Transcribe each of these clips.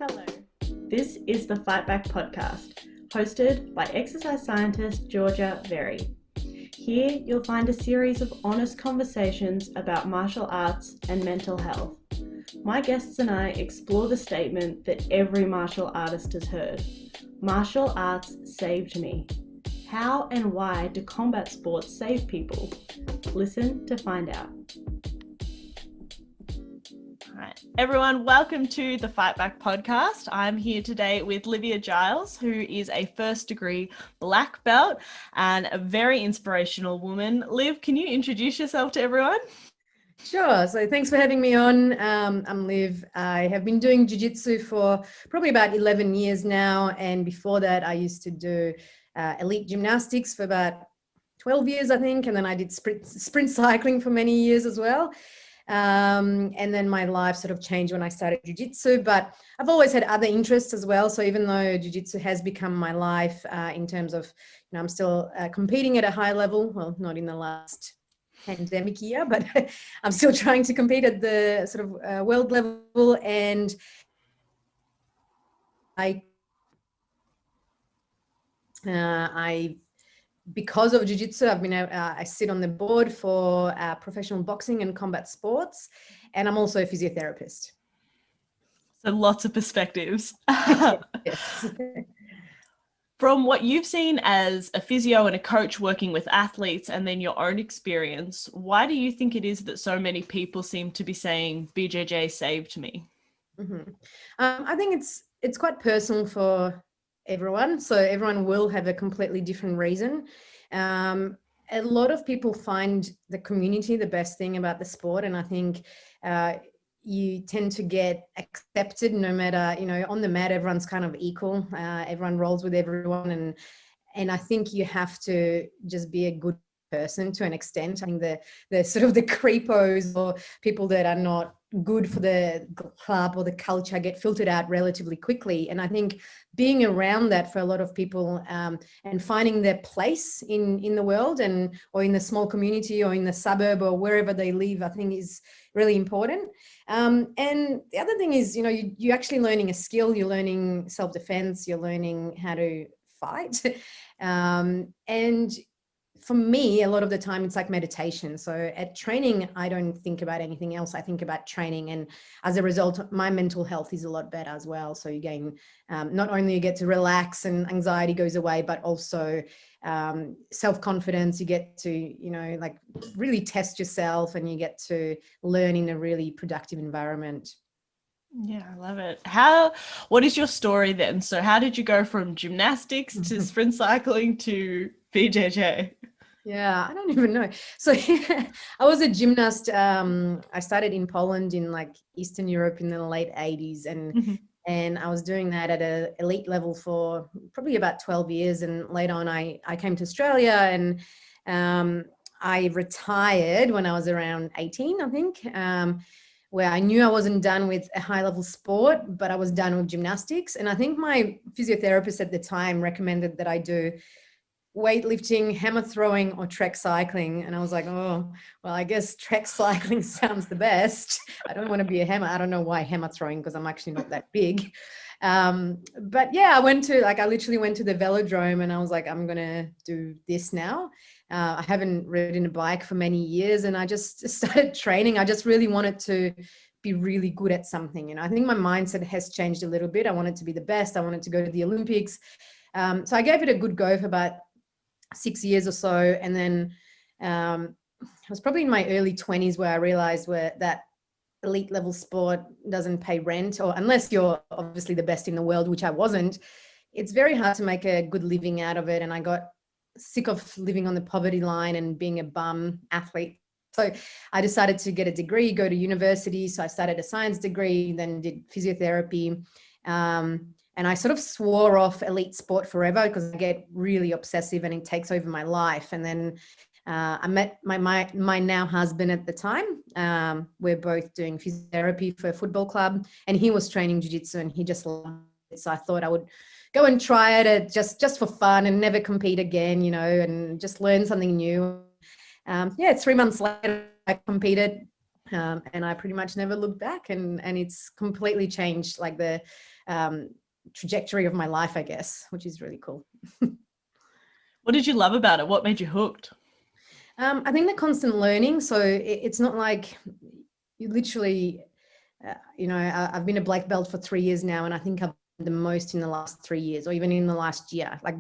Hello, this is the Fight Back podcast, hosted by exercise scientist Georgia Very. Here you'll find a series of honest conversations about martial arts and mental health. My guests and I explore the statement that every martial artist has heard: martial arts saved me. How and why do combat sports save people? Listen to find out. All right, everyone, welcome to the Fight Back podcast. I'm here today with Livia Giles, who is a first degree black belt and a very inspirational woman. Liv, can you introduce yourself to everyone? Sure. So thanks for having me on. I'm Liv. I have been doing jiu-jitsu for probably about 11 years now. And before that, I used to do elite gymnastics for about 12 years, I think. And then I did sprint cycling for many years as well. And then my life sort of changed when I started jiu-jitsu, but I've always had other interests as well. So even though jiu-jitsu has become my life in terms of, I'm still competing at a high level, well, not in the last pandemic year, but I'm still trying to compete at the sort of world level. And because of jiu-jitsu, I sit on the board for professional boxing and combat sports, and I'm also a physiotherapist. So lots of perspectives. Yes. From what you've seen as a physio and a coach working with athletes and then your own experience, why do you think it is that so many people seem to be saying BJJ saved me? Mm-hmm. I think it's quite personal for everyone. So everyone will have a completely different reason. A lot of people find the community the best thing about the sport. And I think you tend to get accepted no matter, on the mat, everyone's kind of equal. Everyone rolls with everyone. And I think you have to just be a good person to an extent. I think the sort of the creepos or people that are not good for the club or the culture get filtered out relatively quickly. And I think being around that for a lot of people and finding their place in the world or in the small community or in the suburb or wherever they live, I think is really important. And the other thing is, you're actually learning a skill, you're learning self-defense, you're learning how to fight. And for me, a lot of the time it's like meditation. So at training, I don't think about anything else. I think about training. And as a result, my mental health is a lot better as well. So you gain, not only you get to relax and anxiety goes away, but also self-confidence. You get to, like really test yourself and you get to learn in a really productive environment. Yeah, I love it. What is your story then? So how did you go from gymnastics to sprint cycling to BJJ? Yeah, I don't even know. So I was a gymnast. I started in Poland in like Eastern Europe in the late 80s. And I was doing that at an elite level for probably about 12 years. And later on, I came to Australia and I retired when I was around 18, I think, where I knew I wasn't done with a high level sport, but I was done with gymnastics. And I think my physiotherapist at the time recommended that I do weightlifting, hammer throwing, or trek cycling. And I was like, oh, well, I guess trek cycling sounds the best. I don't want to be a hammer. I don't know why hammer throwing, because I'm actually not that big. But yeah, I literally went to the velodrome and I was like, I'm going to do this now. I haven't ridden a bike for many years and I just started training. I just really wanted to be really good at something. I think my mindset has changed a little bit. I wanted to be the best. I wanted to go to the Olympics. So I gave it a good go for about 6 years or so. And then I was probably in my early 20s where I realized that elite level sport doesn't pay rent, or unless you're obviously the best in the world, which I wasn't, it's very hard to make a good living out of it. And I got sick of living on the poverty line and being a bum athlete. So I decided to get a degree, go to university. So I started a science degree, then did physiotherapy. And I sort of swore off elite sport forever because I get really obsessive and it takes over my life. And then I met my now husband at the time. We're both doing physiotherapy for a football club and he was training jiu-jitsu and he just loved it. So I thought I would go and try it just for fun and never compete again, and just learn something new. 3 months later, I competed, And I pretty much never looked back, and it's completely changed like the trajectory of my life, I guess, which is really cool. What did you love about it? What made you hooked? I think the constant learning. So it's not like you literally, I've been a black belt for 3 years now, and I think I've the most in the last 3 years, or even in the last year. Like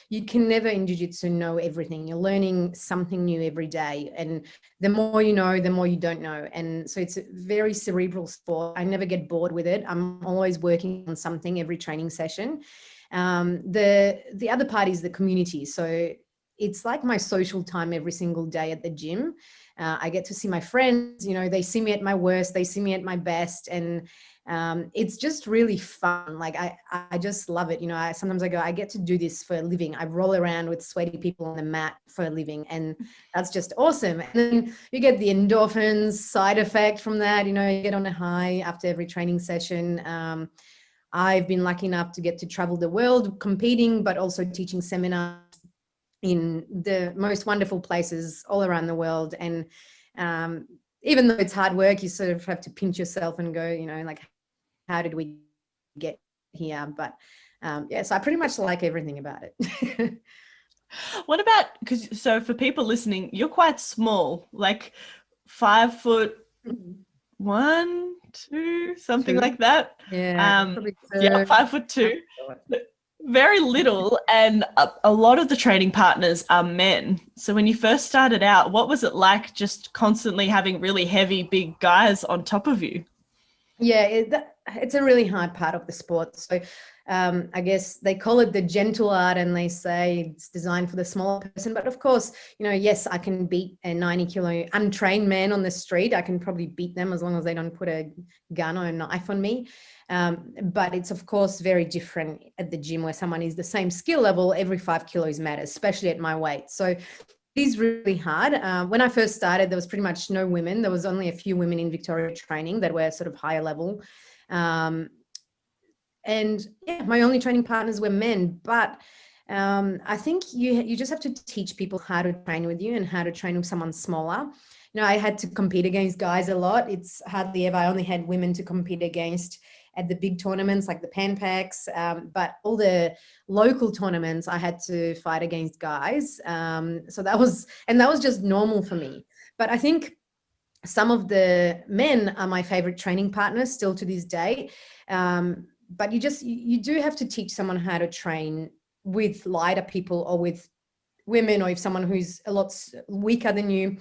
you can never in jiu-jitsu know everything. You're learning something new every day, and the more you know, the more you don't know. And so it's a very cerebral sport. I never get bored with it. I'm always working on something every training session. The other part is the community. So it's like my social time every single day at the gym. I get to see my friends, they see me at my worst, they see me at my best. And it's just really fun. Like I just love it. Sometimes I go, I get to do this for a living. I roll around with sweaty people on the mat for a living, and that's just awesome. And then you get the endorphins side effect from that. You get on a high after every training session. I've been lucky enough to get to travel the world competing, but also teaching seminars in the most wonderful places all around the world. And even though it's hard work, you sort of have to pinch yourself and go, like, how did we get here? But so I pretty much like everything about it. What about, so for people listening, you're quite small, like 5'1", 2", something like that. Yeah, probably yeah, 5'2", very little, and a lot of the training partners are men. So when you first started out, what was it like just constantly having really heavy, big guys on top of you? Yeah, it's a really hard part of the sport. So I guess they call it the gentle art, and they say it's designed for the smaller person. But of course, yes, I can beat a 90-kilo untrained man on the street. I can probably beat them as long as they don't put a gun or a knife on me. But it's, of course, very different at the gym, where someone is the same skill level. Every 5 kilos matters, especially at my weight. So it is really hard. When I first started, there was pretty much no women. There was only a few women in Victoria training that were sort of higher level. And yeah, my only training partners were men. But I think you just have to teach people how to train with you and how to train with someone smaller. I had to compete against guys a lot. It's hardly ever. I only had women to compete against at the big tournaments like the Pan Pacs, but all the local tournaments I had to fight against guys. So that was just normal for me. But I think some of the men are my favorite training partners still to this day. But you do have to teach someone how to train with lighter people or with women, or if someone who's a lot weaker than you.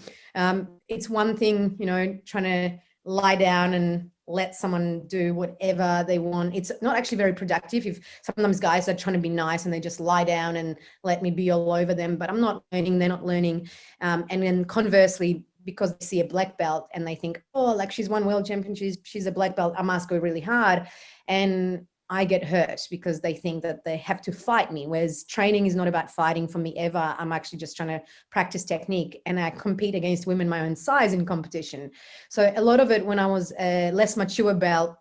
It's one thing, trying to lie down and let someone do whatever they want. It's not actually very productive. If sometimes guys are trying to be nice and they just lie down and let me be all over them, but I'm not learning, they're not learning. And then conversely, because they see a black belt and they think, oh, like she's won world champion, she's a black belt, I must go really hard. And I get hurt because they think that they have to fight me, whereas training is not about fighting for me ever. I'm actually just trying to practice technique, and I compete against women my own size in competition. So a lot of it, when I was a less mature belt,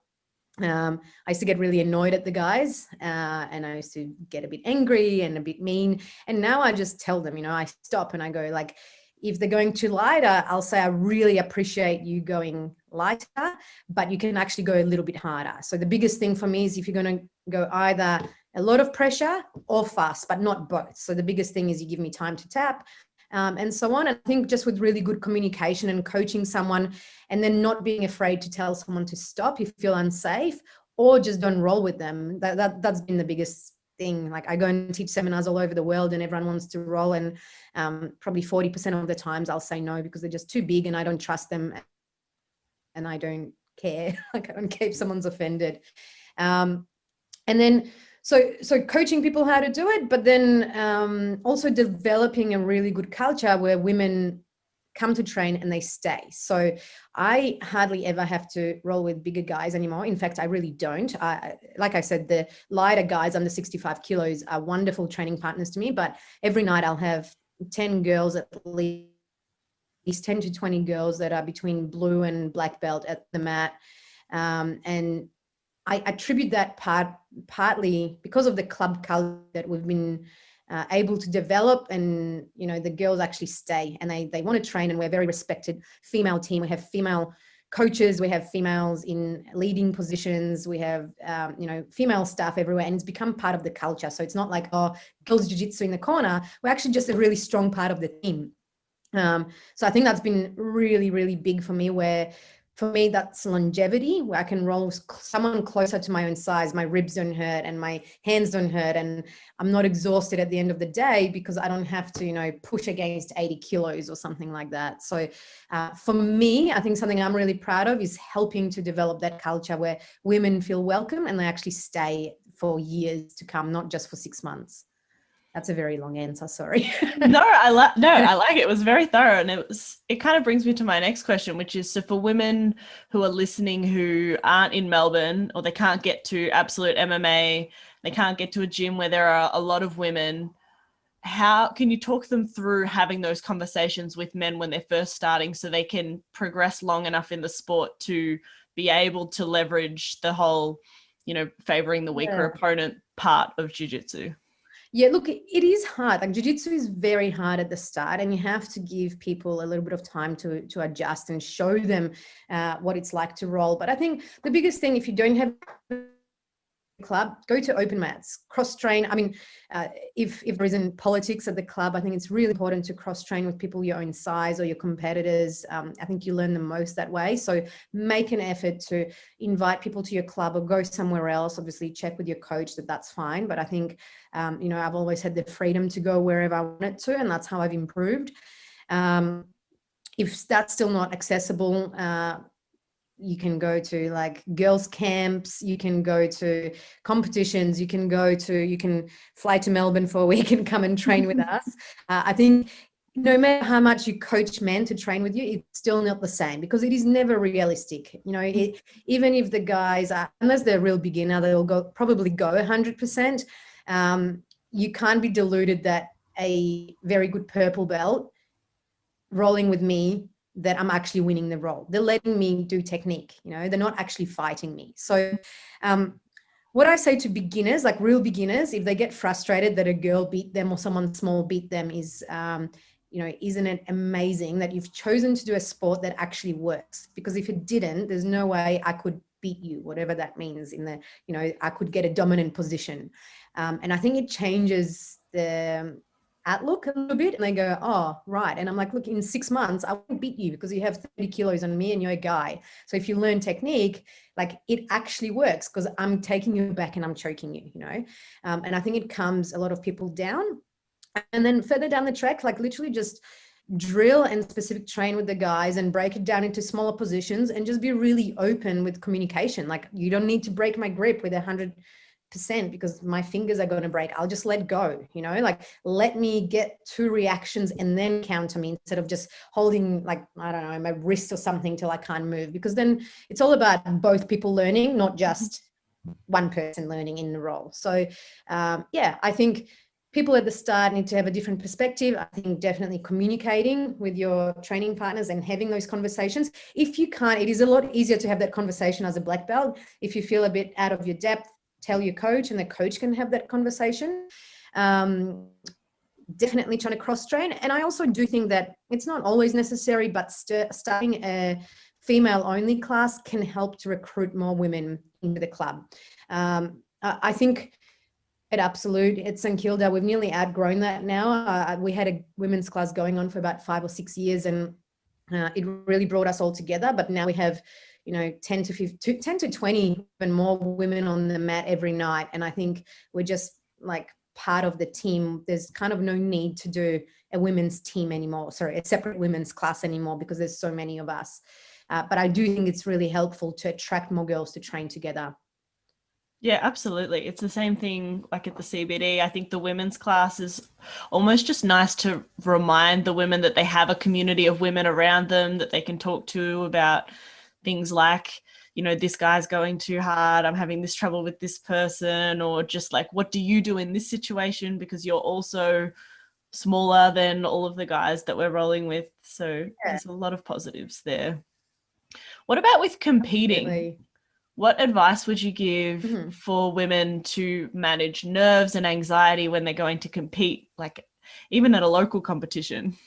I used to get really annoyed at the guys, and I used to get a bit angry and a bit mean. And now I just tell them, I stop and I go, like, if they're going too lighter, I'll say, I really appreciate you going lighter, but you can actually go a little bit harder. So the biggest thing for me is if you're going to go either a lot of pressure or fast, but not both. So the biggest thing is you give me time to tap, and so on. And I think just with really good communication and coaching someone, and then not being afraid to tell someone to stop if you feel unsafe, or just don't roll with them. That's been the biggest thing. Like, I go and teach seminars all over the world and everyone wants to roll, and probably 40% of the times I'll say no because they're just too big and I don't trust them and I don't care. Like, I don't care if someone's offended. And then so coaching people how to do it, but then also developing a really good culture where women come to train and they stay. So I hardly ever have to roll with bigger guys anymore. In fact, I really don't. Like I said, the lighter guys under 65 kilos are wonderful training partners to me, but every night I'll have 10 girls, at least 10 to 20 girls that are between blue and black belt at the mat. And I attribute that partly because of the club culture that we've been able to develop, and the girls actually stay and they want to train. And we're a very respected female team. We have female coaches, we have females in leading positions, we have female staff everywhere, and it's become part of the culture. So it's not like, oh, girls jiu-jitsu in the corner. We're actually just a really strong part of the team. So I think that's been really, really big for me, where for me that's longevity, where I can roll someone closer to my own size, my ribs don't hurt and my hands don't hurt, and I'm not exhausted at the end of the day because I don't have to push against 80 kilos or something like that. So for me, I think something I'm really proud of is helping to develop that culture where women feel welcome and they actually stay for years to come, not just for 6 months. That's a very long answer, sorry. I like it. It was very thorough, and it kind of brings me to my next question, which is, so for women who are listening who aren't in Melbourne, or they can't get to Absolute MMA, they can't get to a gym where there are a lot of women, how can you talk them through having those conversations with men when they're first starting, so they can progress long enough in the sport to be able to leverage the whole, favoring the weaker opponent part of jiu-jitsu? Yeah, look, it is hard. Like jiu-jitsu is very hard at the start, and you have to give people a little bit of time to adjust and show them what it's like to roll. But I think the biggest thing, if you don't have club, go to open mats, cross train. I mean, if there isn't politics at the club, I think it's really important to cross train with people your own size or your competitors. I think you learn the most that way. So make an effort to invite people to your club or go somewhere else. Obviously check with your coach that that's fine. But I think, I've always had the freedom to go wherever I wanted to, and that's how I've improved. If that's still not accessible, you can go to like girls camps, you can go to competitions, you can fly to Melbourne for a week and come and train with us. I think no matter how much you coach men to train with you, it's still not the same, because it is never realistic. Even if the guys are, unless they're a real beginner, they'll probably go 100%. You can't be deluded that a very good purple belt rolling with me, that I'm actually winning the role. They're letting me do technique, they're not actually fighting me. So what I say to beginners, like real beginners, if they get frustrated that a girl beat them or someone small beat them, is, isn't it amazing that you've chosen to do a sport that actually works? Because if it didn't, there's no way I could beat you, whatever that means I could get a dominant position. And I think it changes the outlook a little bit, and they go, oh, right. And I'm like, look, in 6 months, I won't beat you because you have 30 kilos on me and you're a guy. So if you learn technique, like it actually works because I'm taking you back and I'm choking you, and I think it calms a lot of people down. And then further down the track, like literally just drill and specific train with the guys and break it down into smaller positions and just be really open with communication. Like you don't need to break my grip with 100%, because my fingers are going to break. I'll just let go, like let me get 2 reactions and then counter me, instead of just holding, like, I don't know, my wrist or something till I can't move, because then it's all about both people learning, not just one person learning in the role. So I think people at the start need to have a different perspective. I think definitely communicating with your training partners and having those conversations. If you can't, it is a lot easier to have that conversation as a black belt. If you feel a bit out of your depth, tell your coach and the coach can have that conversation. Definitely trying to cross train. And I also do think that it's not always necessary, but starting a female only class can help to recruit more women into the club. I think at Absolute, at St Kilda, we've nearly outgrown that now. We had a women's class going on for about 5 or 6 years, and it really brought us all together. But now we have 10 to 20 even more women on the mat every night. And I think we're just like part of the team. There's kind of no need to do a women's team anymore, a separate women's class anymore, because there's so many of us. But I do think it's really helpful to attract more girls to train together. Yeah, absolutely. It's the same thing like at the CBD. I think the women's class is almost just nice to remind the women that they have a community of women around them that they can talk to about things like, this guy's going too hard, I'm having this trouble with this person, or just like, what do you do in this situation? Because you're also smaller than all of the guys that we're rolling with. So there's a lot of positives there. What about with competing? Absolutely. What advice would you give Mm-hmm. for women to manage nerves and anxiety when they're going to compete, like even at a local competition?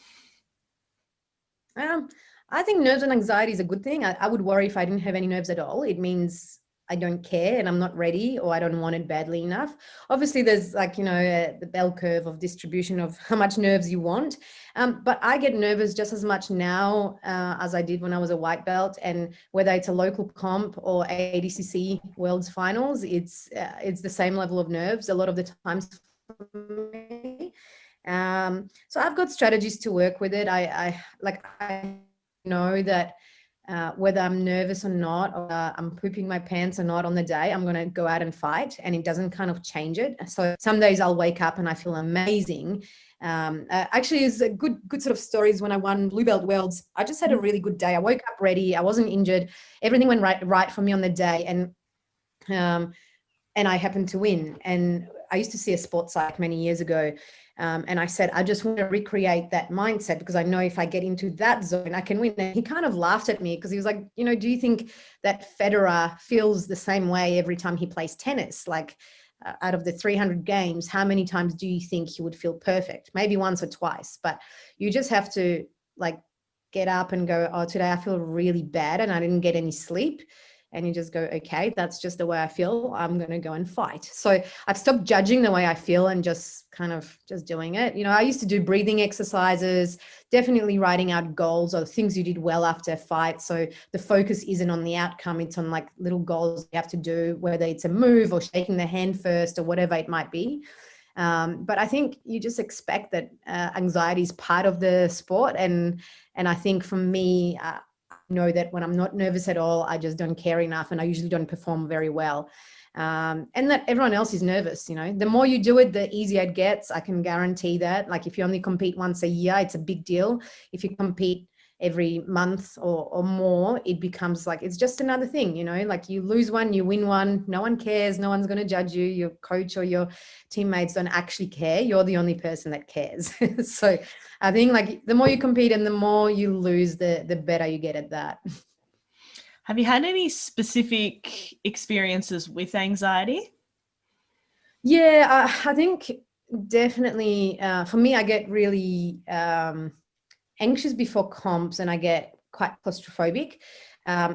I think nerves and anxiety is a good thing. I would worry if I didn't have any nerves at all. It means I don't care and I'm not ready, or I don't want it badly enough. Obviously, there's like, the bell curve of distribution of how much nerves you want. But I get nervous just as much now as I did when I was a white belt. And whether it's a local comp or ADCC World's Finals, it's the same level of nerves a lot of the times for me. So I've got strategies to work with it. I know that whether I'm nervous or not, or I'm pooping my pants or not on the day, I'm going to go out and fight, and it doesn't kind of change it. So some days I'll wake up and I feel amazing. Actually, it's a good sort of stories when I won Blue Belt Worlds. I just had a really good day. I woke up ready. I wasn't injured. Everything went right for me on the day, and I happened to win. And I used to see a sports psych many years ago. And I said, I just want to recreate that mindset, because I know if I get into that zone, I can win. And he kind of laughed at me because he was like, do you think that Federer feels the same way every time he plays tennis? Like out of the 300 games, how many times do you think he would feel perfect? Maybe once or twice, but you just have to like get up and go, oh, today I feel really bad and I didn't get any sleep. And you just go, okay, that's just the way I feel. I'm going to go and fight. So I've stopped judging the way I feel and just kind of just doing it. I used to do breathing exercises, definitely writing out goals or things you did well after a fight. So the focus isn't on the outcome. It's on like little goals you have to do, whether it's a move or shaking the hand first or whatever it might be. But I think you just expect that anxiety is part of the sport. And I think for me, I know that when I'm not nervous at all, I just don't care enough, and I usually don't perform very well. And that everyone else is nervous. The more you do it, the easier it gets. I can guarantee that. Like if you only compete once a year, it's a big deal. If you compete every month or more, it becomes like, it's just another thing, like you lose one, you win one, no one cares, no one's going to judge you, your coach or your teammates don't actually care, you're the only person that cares. So I think like the more you compete and the more you lose, the better you get at that. Have you had any specific experiences with anxiety? Yeah, I think definitely for me, I get really anxious before comps and I get quite claustrophobic.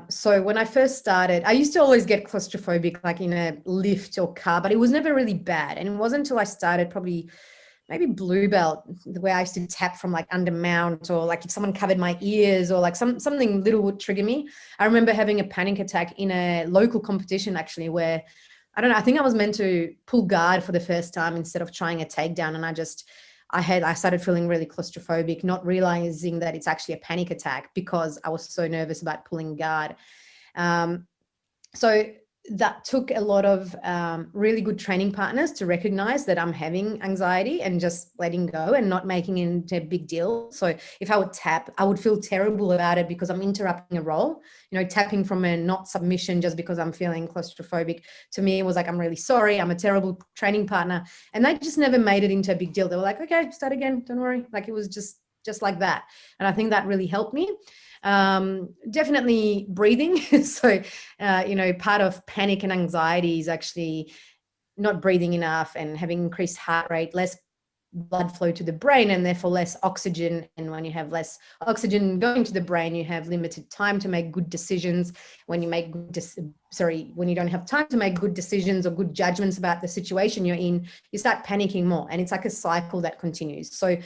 So when I first started, I used to always get claustrophobic like in a lift or car, but it was never really bad. And it wasn't until I started probably maybe blue belt, the way I used to tap from like under mount, or like if someone covered my ears or like something little would trigger me. I remember having a panic attack in a local competition actually, where I don't know, I think I was meant to pull guard for the first time instead of trying a takedown. And I started feeling really claustrophobic, not realizing that it's actually a panic attack because I was so nervous about pulling guard. So that took a lot of really good training partners to recognize that I'm having anxiety and just letting go and not making it into a big deal. So if I would tap, I would feel terrible about it because I'm interrupting a role. Tapping from a not submission just because I'm feeling claustrophobic, to me it was like, I'm really sorry, I'm a terrible training partner. And they just never made it into a big deal. They were like, okay, start again, don't worry. Like it was just like that. And I think that really helped me. Definitely breathing. So part of panic and anxiety is actually not breathing enough and having increased heart rate, less blood flow to the brain, and therefore less oxygen. And when you have less oxygen going to the brain, you have limited time to make good decisions. When you when you don't have time to make good decisions or good judgments about the situation you're in, you start panicking more, and it's like a cycle that continues. So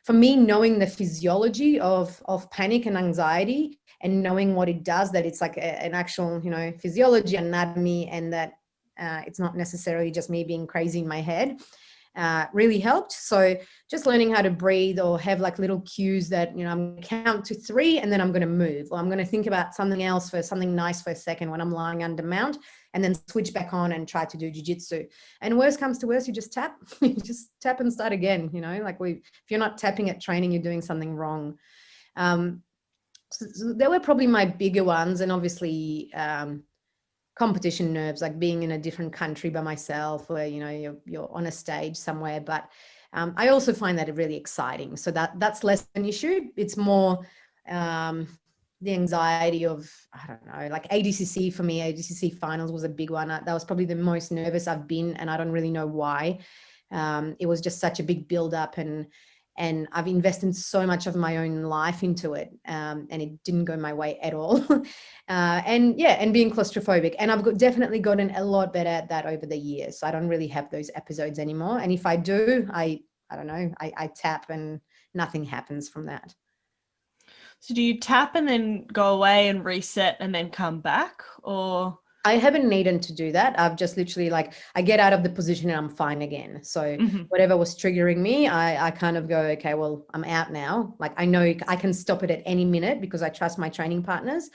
for me, knowing the physiology of panic and anxiety and knowing what it does, that it's like an actual, physiology, anatomy, and that it's not necessarily just me being crazy in my head, really helped. So just learning how to breathe or have like little cues that, I'm going to count to 3 and then I'm going to move, or I'm going to think about something else for something nice for a second when I'm lying under mount, and then switch back on and try to do jiu-jitsu. And worst comes to worst, you just tap, you just tap and start again. Like if you're not tapping at training, you're doing something wrong. So they were probably my bigger ones. And obviously competition nerves, like being in a different country by myself, where, you're on a stage somewhere. But I also find that really exciting. So that's less an issue. It's more, the anxiety of, I don't know, like ADCC for me, ADCC finals was a big one. That was probably the most nervous I've been, and I don't really know why. It was just such a big build up, and I've invested so much of my own life into it, and it didn't go my way at all. And being claustrophobic, and I've definitely gotten a lot better at that over the years. So I don't really have those episodes anymore. And if I do, I don't know, I tap and nothing happens from that. So do you tap and then go away and reset and then come back, or? I haven't needed to do that. I've just literally I get out of the position and I'm fine again. So whatever was triggering me, I kind of go, okay, well, I'm out now. Like I know I can stop it at any minute because I trust my training partners.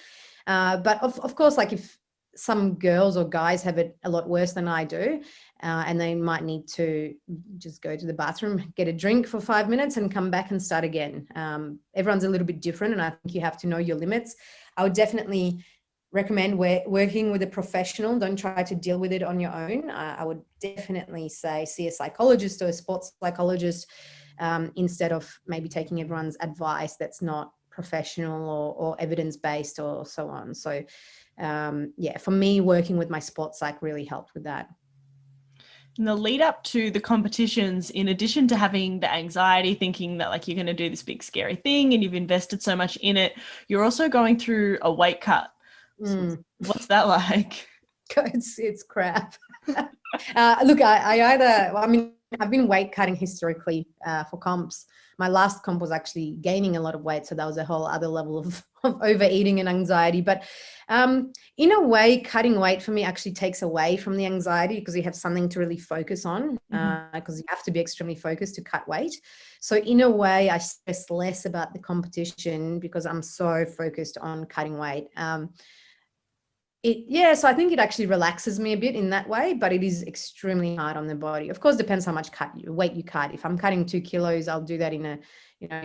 But of course, like if some girls or guys have it a lot worse than I do, and they might need to just go to the bathroom, get a drink for 5 minutes and come back and start again. Everyone's a little bit different, and I think you have to know your limits. I would definitely recommend working with a professional. Don't try to deal with it on your own. I would definitely say see a psychologist or a sports psychologist, instead of maybe taking everyone's advice that's not professional or evidence-based or so on. So for me, working with my sports psych really helped with that. In the lead up to the competitions, in addition to having the anxiety, thinking that like you're going to do this big scary thing and you've invested so much in it, you're also going through a weight cut. So what's that like? It's crap. Look, I've been weight cutting historically for comps. My last comp was actually gaining a lot of weight, so that was a whole other level of overeating and anxiety. But in a way, cutting weight for me actually takes away from the anxiety because you have something to really focus on, because you have to be extremely focused to cut weight. So in a way, I stress less about the competition because I'm so focused on cutting weight. So I think it actually relaxes me a bit in that way, but it is extremely hard on the body. Of course, depends how much weight you cut. If I'm cutting 2 kilos, I'll do that in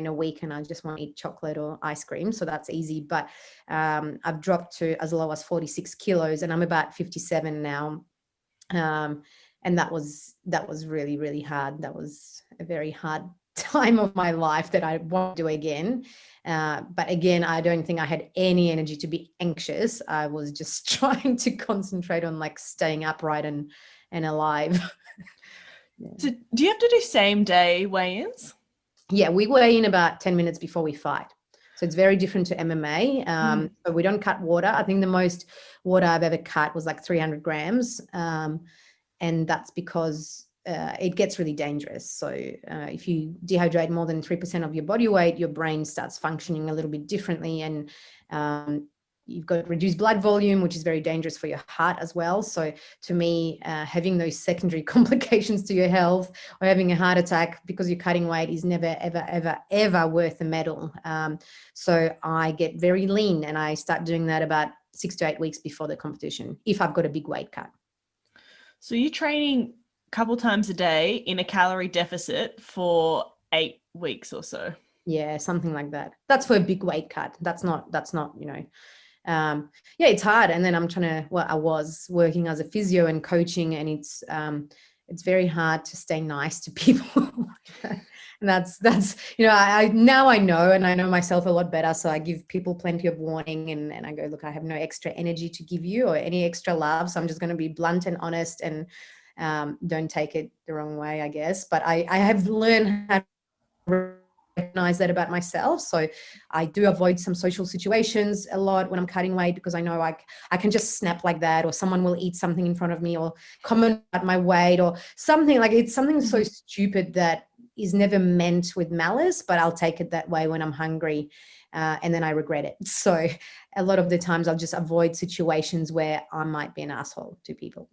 a week, and I just want to eat chocolate or ice cream. So that's easy. But I've dropped to as low as 46 kilos, and I'm about 57 now. And that was really, really hard. That was a very hard time of my life that I won't do again. But again, I don't think I had any energy to be anxious. I was just trying to concentrate on like staying upright and alive. So do you have to do same day weigh-ins? Yeah, we weigh in about 10 minutes before we fight. So it's very different to MMA. So we don't cut water. I think the most water I've ever cut was like 300 grams. And that's because it gets really dangerous. So if you dehydrate more than 3% of your body weight, your brain starts functioning a little bit differently, and you've got reduced blood volume, which is very dangerous for your heart as well. So to me, having those secondary complications to your health or having a heart attack because you're cutting weight is never, ever, ever, ever worth the medal. So I get very lean, and I start doing that about 6 to 8 weeks before the competition if I've got a big weight cut. So you're training a couple times a day in a calorie deficit for 8 weeks or so? Yeah, something like that. That's for a big weight cut. That's not, it's hard. And then I was working as a physio and coaching, and it's very hard to stay nice to people. And that's, I now I know, and I know myself a lot better. So I give people plenty of warning, and I go, look, I have no extra energy to give you or any extra love. So I'm just going to be blunt and honest, and don't take it the wrong way, I guess. But I have learned how to recognize that about myself. So I do avoid some social situations a lot when I'm cutting weight, because I know I can just snap like that, or someone will eat something in front of me or comment about my weight or something. Like it's something so stupid that is never meant with malice, but I'll take it that way when I'm hungry, and then I regret it. So a lot of the times I'll just avoid situations where I might be an asshole to people.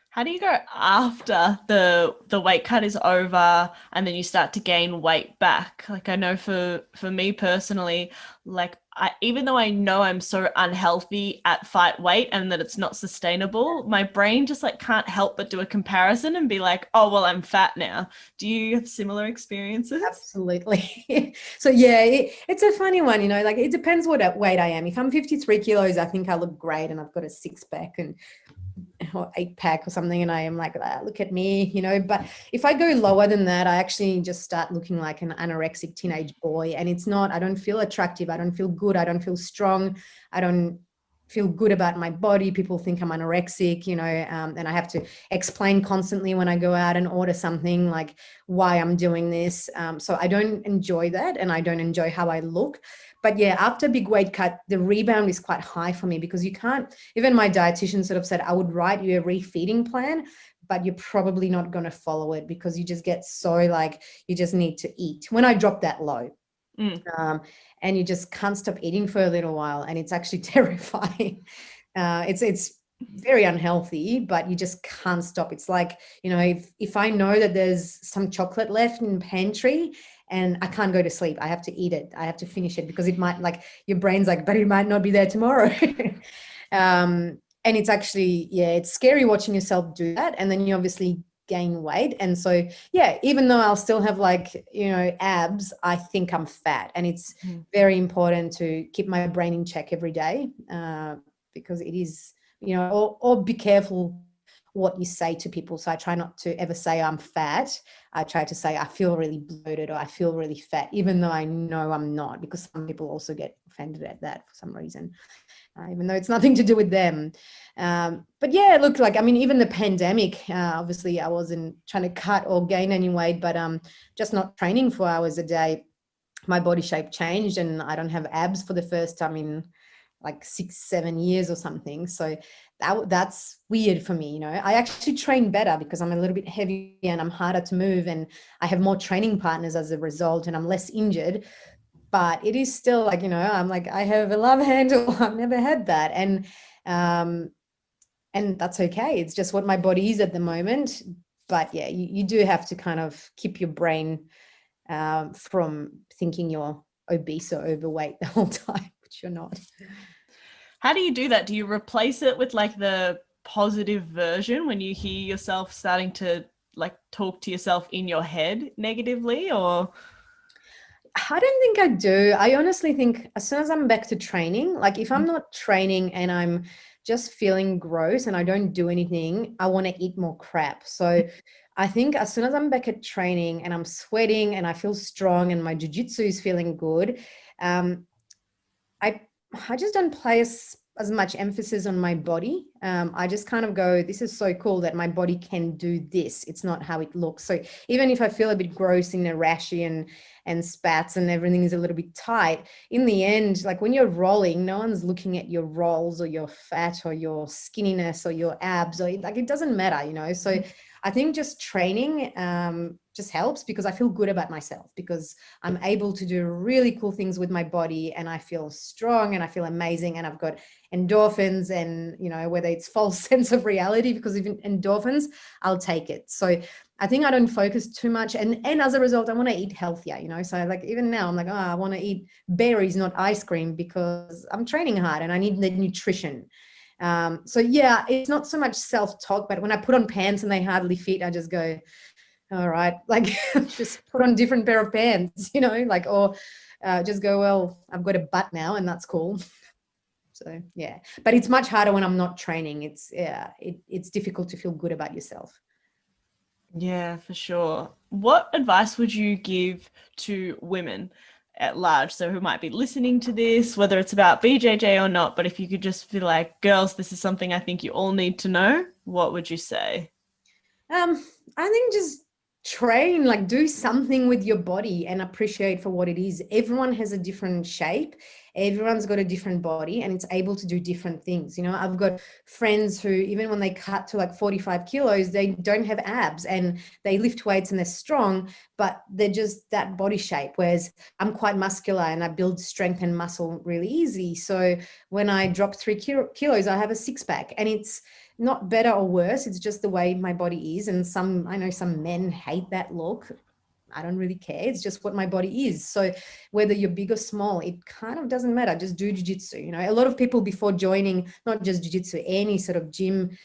How do you go after the weight cut is over and then you start to gain weight back? Like I know for me personally, like even though I know I'm so unhealthy at fight weight and that it's not sustainable, my brain just like can't help but do a comparison and be like, oh, well, I'm fat now. Do you have similar experiences? Absolutely. So yeah, it's a funny one, like it depends what weight I am. If I'm 53 kilos, I think I look great and I've got a 6-pack and or 8-pack or something, and I am like, look at me, you know. But if I go lower than that, I actually just start looking like an anorexic teenage boy, and it's not, I don't feel attractive, I don't feel good, I don't feel strong, I don't feel good about my body. People think I'm anorexic, you know, and I have to explain constantly when I go out and order something, like why I'm doing this. So I don't enjoy that, and I don't enjoy how I look. But yeah, after a big weight cut, the rebound is quite high for me, because you can't, even my dietitian sort of said, I would write you a refeeding plan, but you're probably not going to follow it, because you just get so like, you just need to eat. When I dropped that low, and you just can't stop eating for a little while, and it's actually terrifying. It's very unhealthy, but you just can't stop. It's like, you know, if I know that there's some chocolate left in the pantry and I can't go to sleep, I have to eat it. I have to finish it, because it might, like, your brain's like, but it might not be there tomorrow. And it's actually, yeah, it's scary watching yourself do that. And then you obviously gain weight. And so, yeah, even though I'll still have, like, you know, abs, I think I'm fat. And it's very important to keep my brain in check every day, because it is, you know, or be careful what you say to people. So I try not to ever say I'm fat. I try to say I feel really bloated, or I feel really fat, even though I know I'm not, because some people also get offended at that for some reason, even though it's nothing to do with them. But yeah, look, like, I mean, even the pandemic, obviously I wasn't trying to cut or gain any weight, but just not training 4 hours a day, my body shape changed, and I don't have abs for the first time in like 6-7 years or something. So that's weird for me. You know, I actually train better because I'm a little bit heavier and I'm harder to move, and I have more training partners as a result, and I'm less injured. But it is still like, you know, I'm like, I have a love handle. I've never had that. And that's okay. It's just what my body is at the moment. But yeah, you do have to kind of keep your brain from thinking you're obese or overweight the whole time, which you're not. How do you do that? Do you replace it with like the positive version when you hear yourself starting to like talk to yourself in your head negatively, or? I don't think I do. I honestly think as soon as I'm back to training, like if I'm not training and I'm just feeling gross and I don't do anything, I want to eat more crap. So I think as soon as I'm back at training and I'm sweating and I feel strong and my jiu-jitsu is feeling good, I just don't place as much emphasis on my body. I just kind of go, this is so cool that my body can do this. It's not how it looks. So even if I feel a bit gross and rashy and spats and everything is a little bit tight, in the end, like when you're rolling, no one's looking at your rolls or your fat or your skinniness or your abs, or like, it doesn't matter, you know? So I think just training just helps, because I feel good about myself, because I'm able to do really cool things with my body, and I feel strong and I feel amazing, and I've got endorphins, and, you know, whether it's false sense of reality, because even endorphins, I'll take it. So I think I don't focus too much, and as a result, I want to eat healthier, you know. So like even now I'm like, oh, I want to eat berries, not ice cream, because I'm training hard and I need the nutrition. So yeah, it's not so much self-talk, but when I put on pants and they hardly fit, I just go, all right, like just put on a different pair of pants, you know, like, or just go, well, I've got a butt now and that's cool. So yeah, but it's much harder when I'm not training. It's difficult to feel good about yourself. Yeah, for sure. What advice would you give to women at large, so who might be listening to this, whether it's about BJJ or not, but if you could just be like, girls, this is something I think you all need to know, what would you say? I think just train, like do something with your body and appreciate for what it is. Everyone has a different shape. Everyone's got a different body and it's able to do different things. You know, I've got friends who, even when they cut to like 45 kilos, they don't have abs and they lift weights and they're strong, but they're just that body shape. Whereas I'm quite muscular and I build strength and muscle really easy. So when I drop 3 kilos, I have a 6-pack, and it's not better or worse. It's just the way my body is. And I know some men hate that look. I don't really care. It's just what my body is. So whether you're big or small, it kind of doesn't matter. Just do jiu-jitsu. You know, a lot of people before joining, not just jiu-jitsu, any sort of gym,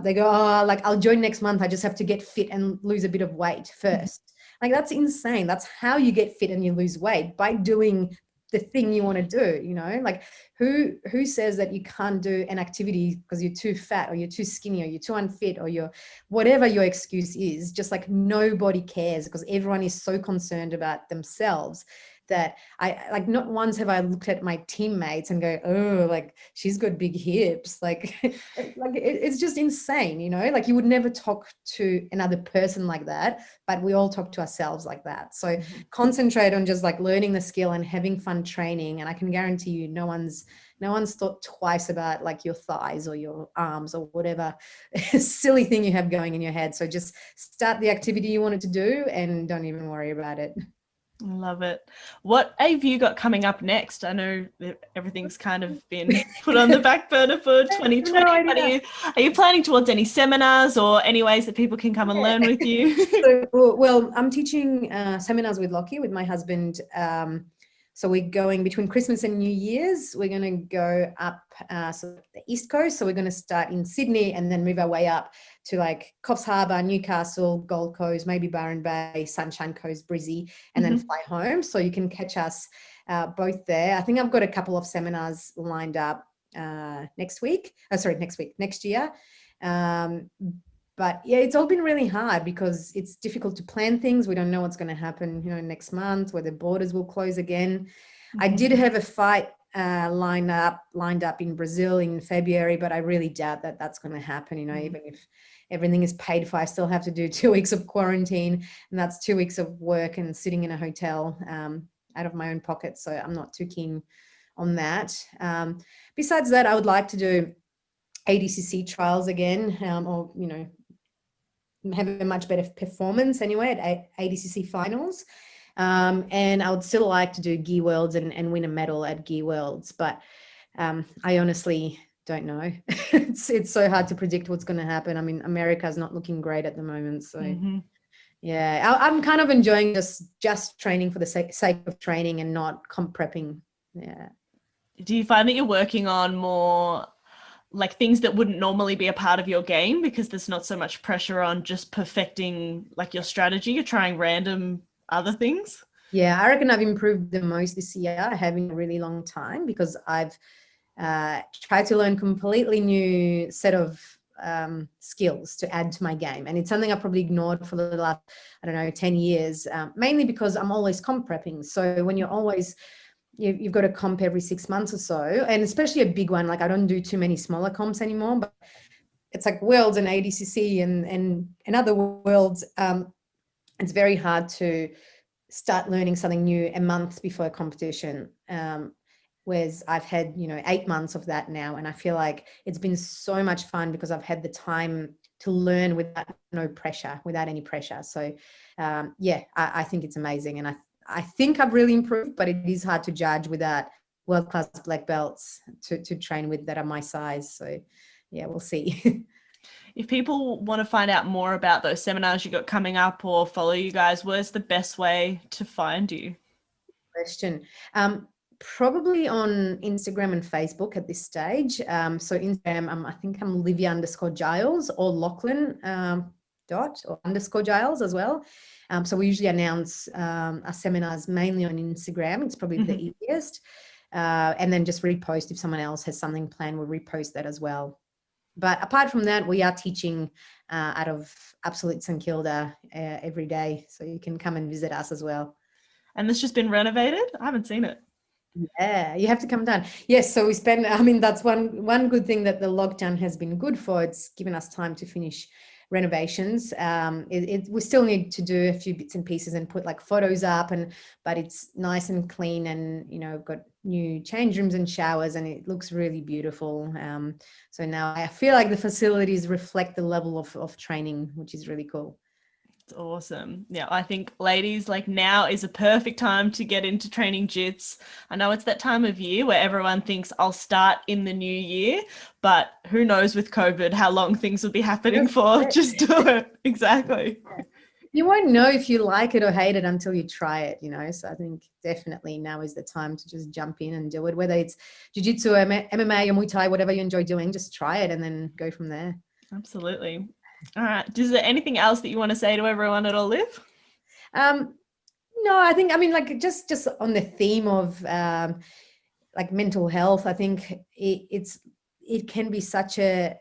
they go, oh, like I'll join next month. I just have to get fit and lose a bit of weight first. Like that's insane. That's how you get fit and you lose weight, by doing the thing you want to do, you know, like who says that you can't do an activity because you're too fat or you're too skinny or you're too unfit or you're whatever your excuse is. Just like nobody cares because everyone is so concerned about themselves that I like not once have I looked at my teammates and go, oh, like she's got big hips. Like, it's just insane, you know, like you would never talk to another person like that, but we all talk to ourselves like that. So concentrate on just like learning the skill and having fun training. And I can guarantee you no one's thought twice about like your thighs or your arms or whatever silly thing you have going in your head. So just start the activity you wanted to do and don't even worry about it. I love it. What have you got coming up next? I know that everything's kind of been put on the back burner for 2020. No, are you planning towards any seminars or any ways that people can come and learn with you? Well, I'm teaching seminars with Lockie, with my husband. So we're going between Christmas and New Year's. We're going to go up so the East Coast. So we're going to start in Sydney and then move our way up to like Coffs Harbour, Newcastle, Gold Coast, maybe Byron Bay, Sunshine Coast, Brizzy, and then fly home. So you can catch us both there. I think I've got a couple of seminars lined up next year. But yeah, it's all been really hard because it's difficult to plan things. We don't know what's going to happen, you know, next month, whether borders will close again. I did have a fight lined up in Brazil in February, but I really doubt that that's going to happen. You know, even if everything is paid for, I still have to do 2 weeks of quarantine, and that's 2 weeks of work and sitting in a hotel out of my own pocket. So I'm not too keen on that. Besides that, I would like to do ADCC trials again, or, you know, have a much better performance anyway at ADCC finals. And I would still like to do Gear Worlds and win a medal at Gear Worlds, but I honestly don't know. It's so hard to predict what's going to happen. I mean, America's not looking great at the moment. So yeah, I'm kind of enjoying just training for the sake of training and not comp prepping. Yeah. Do you find that you're working on more like things that wouldn't normally be a part of your game because there's not so much pressure on just perfecting like your strategy? You're trying random other things? Yeah, I reckon I've improved the most this year, having a really long time, because I've tried to learn completely new set of skills to add to my game. And it's something I probably ignored for the last, 10 years, mainly because I'm always comp prepping. So when you're always you've got a comp every 6 months or so, and especially a big one. Like I don't do too many smaller comps anymore, but it's like Worlds and ADCC and other Worlds. It's very hard to start learning something new a month before a competition. Whereas I've had, 8 months of that now, and I feel like it's been so much fun because I've had the time to learn without any pressure. So yeah, I think it's amazing, and I think I've really improved, but it is hard to judge without world-class black belts to train with that are my size. So yeah, we'll see. If people want to find out more about those seminars you got coming up or follow you guys, where's the best way to find you? Question. Probably on Instagram and Facebook at this stage. So Instagram, I think I'm Livia_Giles or Lachlan _Giles as well. So we usually announce our seminars mainly on Instagram. It's probably the easiest. And then just repost if someone else has something planned, we'll repost that as well. But apart from that, we are teaching out of Absolute St Kilda every day. So you can come and visit us as well. And this just been renovated? I haven't seen it. Yeah, you have to come down. Yes, so that's one good thing that the lockdown has been good for. It's given us time to finish renovations. We still need to do a few bits and pieces and put like photos up, but it's nice and clean, and we've got new change rooms and showers, and it looks really beautiful. So now I feel like the facilities reflect the level of training, which is really cool. It's awesome. Yeah, I think ladies, like now is a perfect time to get into training jits. I know it's that time of year where everyone thinks I'll start in the new year, but who knows with COVID how long things will be happening for. Just do it. Exactly. You won't know if you like it or hate it until you try it, so I think definitely now is the time to just jump in and do it, whether it's jiu-jitsu, MMA or Muay Thai, whatever you enjoy doing, just try it and then go from there. Absolutely. All right. Is there anything else that you want to say to everyone at All Live? No, I think, I mean, like just on the theme of like mental health, I think it can be such a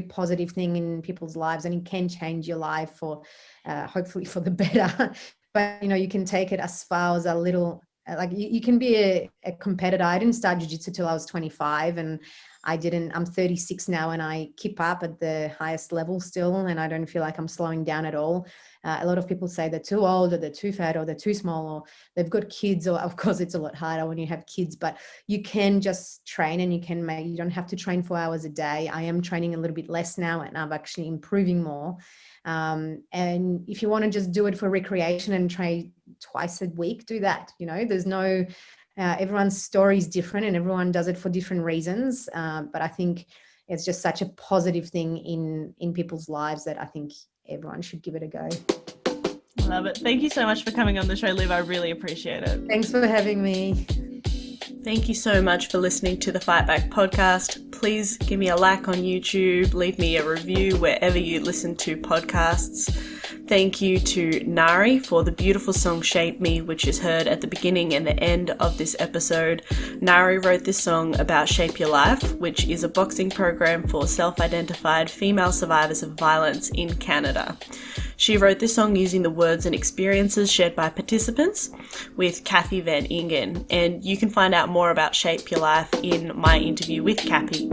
positive thing in people's lives, and it can change your life for hopefully for the better. But you can take it as far as a little, like you can be a competitor. I didn't start jiu-jitsu till I was 25, and I'm 36 now, and I keep up at the highest level still, and I don't feel like I'm slowing down at all. A lot of people say they're too old, or they're too fat, or they're too small, or they've got kids, or of course it's a lot harder when you have kids, but you can just train, and you don't have to train 4 hours a day. I am training a little bit less now, and I'm actually improving more. And if you want to just do it for recreation and train twice a week, do that. There's no, everyone's story is different, and everyone does it for different reasons. But I think it's just such a positive thing in people's lives that I think everyone should give it a go. Love it. Thank you so much for coming on the show, Liv. I really appreciate it. Thanks for having me. Thank you so much for listening to the Fight Back podcast. Please give me a like on YouTube, leave me a review wherever you listen to podcasts. Thank you to Nari for the beautiful song Shape Me, which is heard at the beginning and the end of this episode. Nari wrote this song about Shape Your Life, which is a boxing program for self-identified female survivors of violence in Canada. She wrote this song using the words and experiences shared by participants with Kathy Van Ingen, and you can find out more about Shape Your Life in my interview with Kathy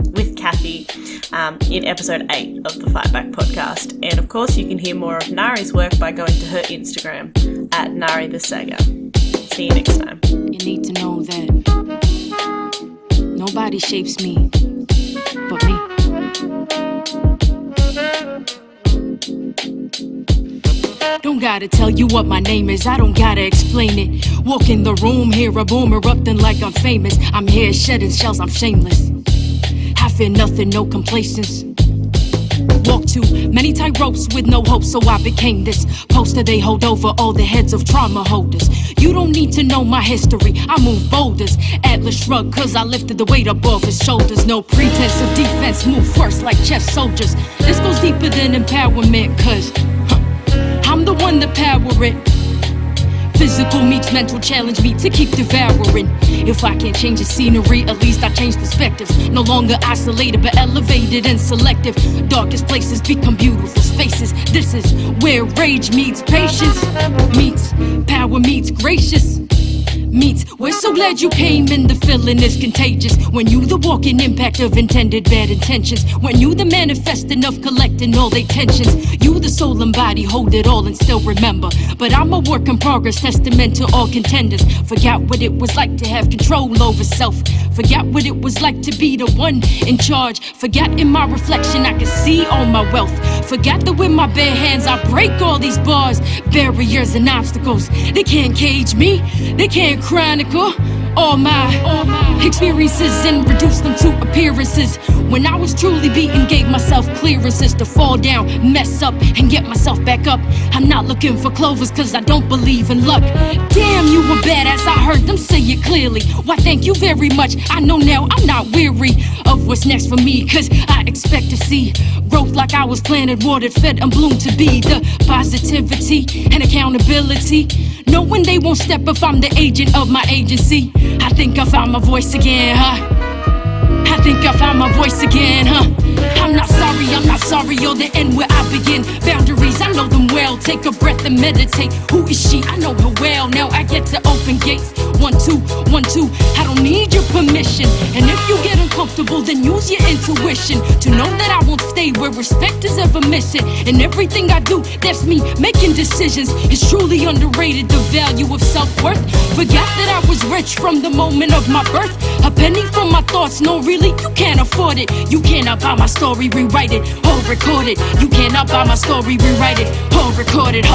in episode 8 of the Fight Back podcast. And of course, you can hear more of Nari's work by going to her Instagram at Nari the Saga. See you next time. You need to know that nobody shapes me but me. Don't gotta tell you what my name is, I don't gotta explain it. Walk in the room, hear a boom erupting like I'm famous. I'm here shedding shells, I'm shameless. I fear nothing, no complacence. Walk too many tight ropes with no hope, so I became this poster they hold over all the heads of trauma holders. You don't need to know my history, I move boulders. Atlas shrug, cause I lifted the weight up off his shoulders. No pretense of defense, move first like chess soldiers. This goes deeper than empowerment, cause I'm the one that power it. Physical meets mental, challenge me to keep devouring. If I can't change the scenery, at least I change perspectives. No longer isolated, but elevated and selective. Darkest places become beautiful spaces. This is where rage meets patience, meets power meets gracious. We're so glad you came, and the feeling is contagious. When you the walking impact of intended bad intentions, when you the manifesting of collecting all they tensions, you the soul and body hold it all and still remember. But I'm a work in progress, testament to all contenders. Forgot what it was like to have control over self. Forgot what it was like to be the one in charge. Forgot in my reflection I could see all my wealth. Forgot that with my bare hands I break all these bars, barriers and obstacles. They can't cage me, they can't chronicle all my experiences and reduce them to appearances. When I was truly beaten, gave myself clearances to fall down, mess up, and get myself back up. I'm not looking for clovers cause I don't believe in luck. Damn, you were badass, I heard them say it clearly. Why thank you very much, I know now I'm not weary of what's next for me, cause I expect to see growth like I was planted, watered, fed, and bloomed to be. The positivity and accountability, knowing they won't step if I'm the agent of my agency. I think I found my voice again, I think I found my voice again, I'm not sorry, you're the end where I begin. Boundaries, I know them well. Take a breath and meditate. Who is she? I know her well. Now I get to open gates. 1, 2, 1, 2. I don't need your permission. And if you get uncomfortable, then use your intuition to know that I won't stay where respect is ever missing. And everything I do, that's me making decisions. It's truly underrated, the value of self-worth. Forgot that I was rich from the moment of my birth. A penny from my thoughts, no really, you can't afford it. You cannot buy my story, rewrite it, or record it. You cannot buy my story, rewrite it, or record it,